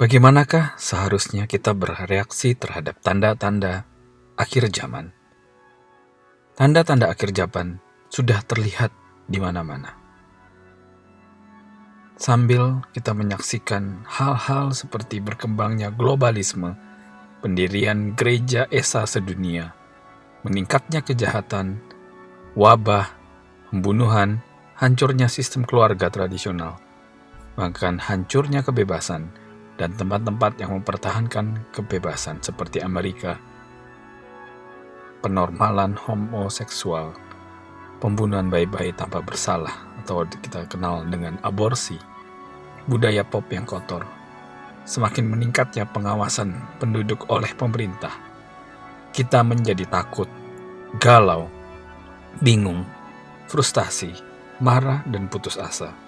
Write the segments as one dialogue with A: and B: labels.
A: Bagaimanakah seharusnya kita bereaksi terhadap tanda-tanda akhir zaman? Tanda-tanda akhir zaman sudah terlihat di mana-mana. Sambil kita menyaksikan hal-hal seperti berkembangnya globalisme, pendirian gereja esa sedunia, meningkatnya kejahatan, wabah, pembunuhan, hancurnya sistem keluarga tradisional, bahkan hancurnya kebebasan, dan tempat-tempat yang mempertahankan kebebasan seperti Amerika, penormalan homoseksual, pembunuhan bayi-bayi tanpa bersalah atau kita kenal dengan aborsi, budaya pop yang kotor, semakin meningkatnya pengawasan penduduk oleh pemerintah. Kita menjadi takut, galau, bingung, frustasi, marah, dan putus asa.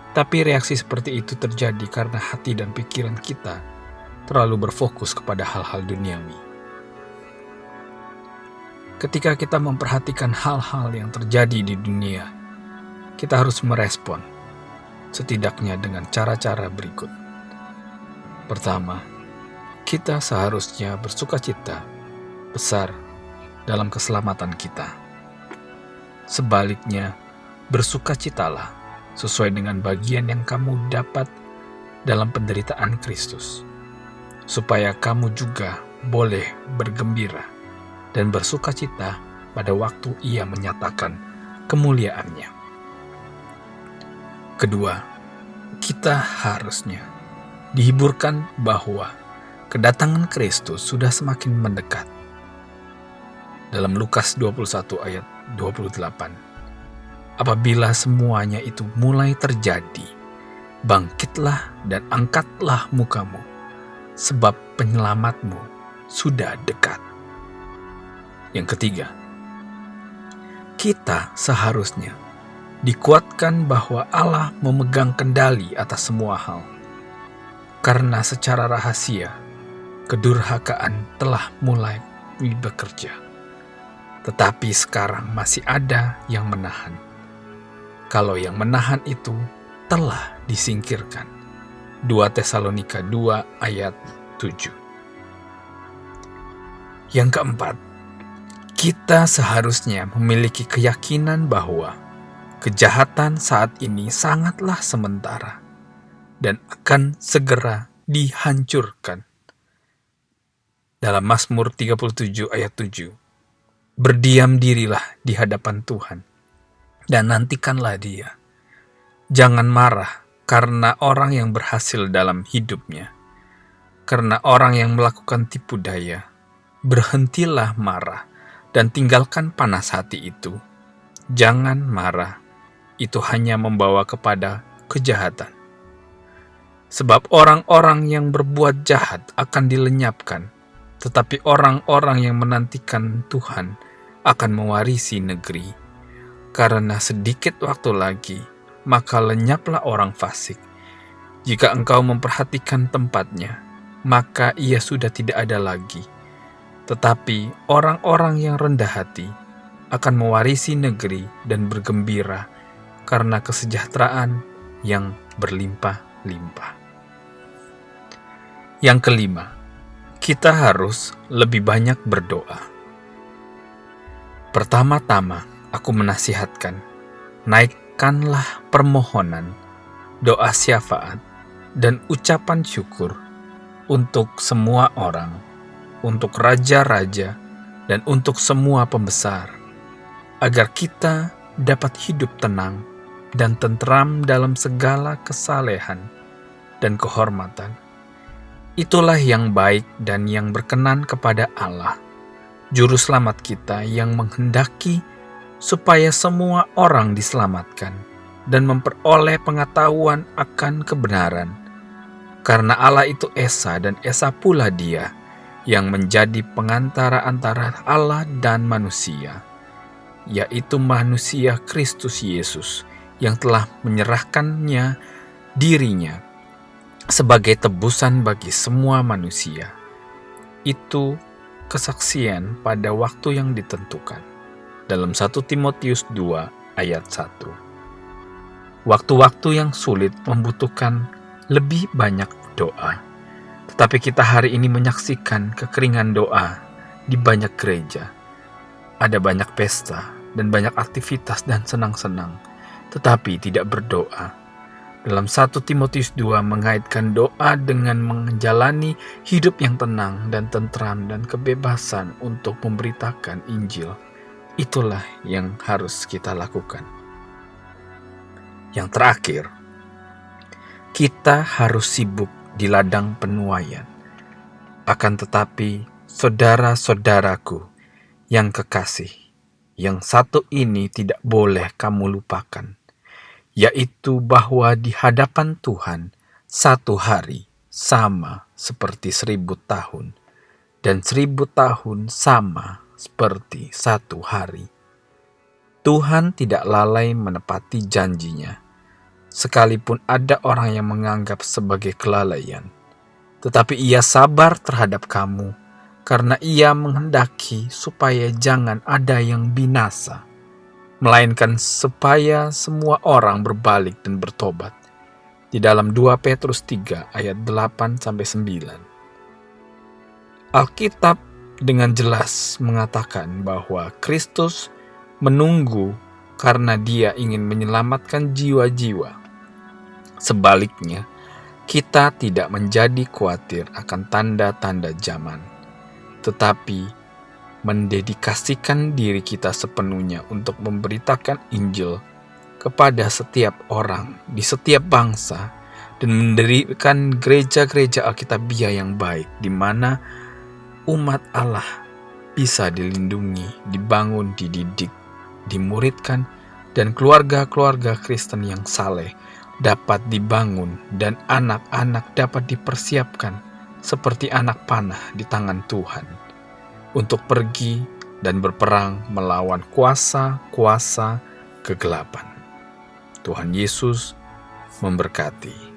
A: Tapi reaksi seperti itu terjadi karena hati dan pikiran kita terlalu berfokus kepada hal-hal duniawi. Ketika kita memperhatikan hal-hal yang terjadi di dunia, kita harus merespon, setidaknya dengan cara-cara berikut. Pertama, kita seharusnya bersukacita besar dalam keselamatan kita. Sebaliknya, bersukacitalah sesuai dengan bagian yang kamu dapat dalam penderitaan Kristus, supaya kamu juga boleh bergembira dan bersukacita pada waktu Ia menyatakan kemuliaannya. Kedua, kita harusnya dihiburkan bahwa kedatangan Kristus sudah semakin mendekat. Dalam Lukas 21 ayat 28, apabila semuanya itu mulai terjadi, bangkitlah dan angkatlah mukamu, sebab penyelamatmu sudah dekat. Yang ketiga, kita seharusnya dikuatkan bahwa Allah memegang kendali atas semua hal, karena secara rahasia kedurhakaan telah mulai bekerja, tetapi sekarang masih ada yang menahan. Kalau yang menahan itu telah disingkirkan. 2 Tesalonika 2 ayat 7. Yang keempat, kita seharusnya memiliki keyakinan bahwa kejahatan saat ini sangatlah sementara dan akan segera dihancurkan. Dalam Mazmur 37 ayat 7, berdiam dirilah di hadapan Tuhan dan nantikanlah Dia. Jangan marah karena orang yang berhasil dalam hidupnya, karena orang yang melakukan tipu daya. Berhentilah marah dan tinggalkan panas hati itu. Jangan marah, itu hanya membawa kepada kejahatan. Sebab orang-orang yang berbuat jahat akan dilenyapkan, tetapi orang-orang yang menantikan Tuhan akan mewarisi negeri. Karena sedikit waktu lagi, maka lenyaplah orang fasik. Jika engkau memperhatikan tempatnya, maka ia sudah tidak ada lagi. Tetapi orang-orang yang rendah hati akan mewarisi negeri dan bergembira karena kesejahteraan yang berlimpah-limpah. Yang kelima, kita harus lebih banyak berdoa. Pertama-tama, aku menasihatkan, naikkanlah permohonan, doa syafaat, dan ucapan syukur untuk semua orang, untuk raja-raja, dan untuk semua pembesar, agar kita dapat hidup tenang dan tentram dalam segala kesalehan dan kehormatan. Itulah yang baik dan yang berkenan kepada Allah, Juru Selamat kita, yang menghendaki supaya semua orang diselamatkan dan memperoleh pengetahuan akan kebenaran. Karena Allah itu esa dan esa pula Dia yang menjadi pengantara antara Allah dan manusia, yaitu manusia Kristus Yesus yang telah menyerahkannya dirinya sebagai tebusan bagi semua manusia. Itu kesaksian pada waktu yang ditentukan. Dalam 1 Timotius 2 ayat 1. Waktu-waktu yang sulit membutuhkan lebih banyak doa. Tetapi kita hari ini menyaksikan kekeringan doa di banyak gereja. Ada banyak pesta dan banyak aktivitas dan senang-senang, tetapi tidak berdoa. Dalam 1 Timotius 2 mengaitkan doa dengan menjalani hidup yang tenang dan tentram dan kebebasan untuk memberitakan Injil. Itulah yang harus kita lakukan. Yang terakhir, kita harus sibuk di ladang penuaian. Akan tetapi, saudara-saudaraku yang kekasih, yang satu ini tidak boleh kamu lupakan, yaitu bahwa di hadapan Tuhan 1 hari sama seperti 1000 tahun, dan 1000 tahun sama seperti 1 hari. Tuhan tidak lalai menepati janjinya, sekalipun ada orang yang menganggap sebagai kelalaian. Tetapi Ia sabar terhadap kamu, karena Ia menghendaki supaya jangan ada yang binasa, melainkan supaya semua orang berbalik dan bertobat. Di dalam 2 Petrus 3 ayat 8-9. Alkitab dengan jelas mengatakan bahwa Kristus menunggu karena Dia ingin menyelamatkan jiwa-jiwa. Sebaliknya, kita tidak menjadi khawatir akan tanda-tanda zaman, tetapi mendedikasikan diri kita sepenuhnya untuk memberitakan Injil kepada setiap orang di setiap bangsa dan mendirikan gereja-gereja Alkitabiah yang baik, di mana umat Allah bisa dilindungi, dibangun, dididik, dimuridkan, dan keluarga-keluarga Kristen yang saleh dapat dibangun dan anak-anak dapat dipersiapkan seperti anak panah di tangan Tuhan untuk pergi dan berperang melawan kuasa-kuasa kegelapan. Tuhan Yesus memberkati.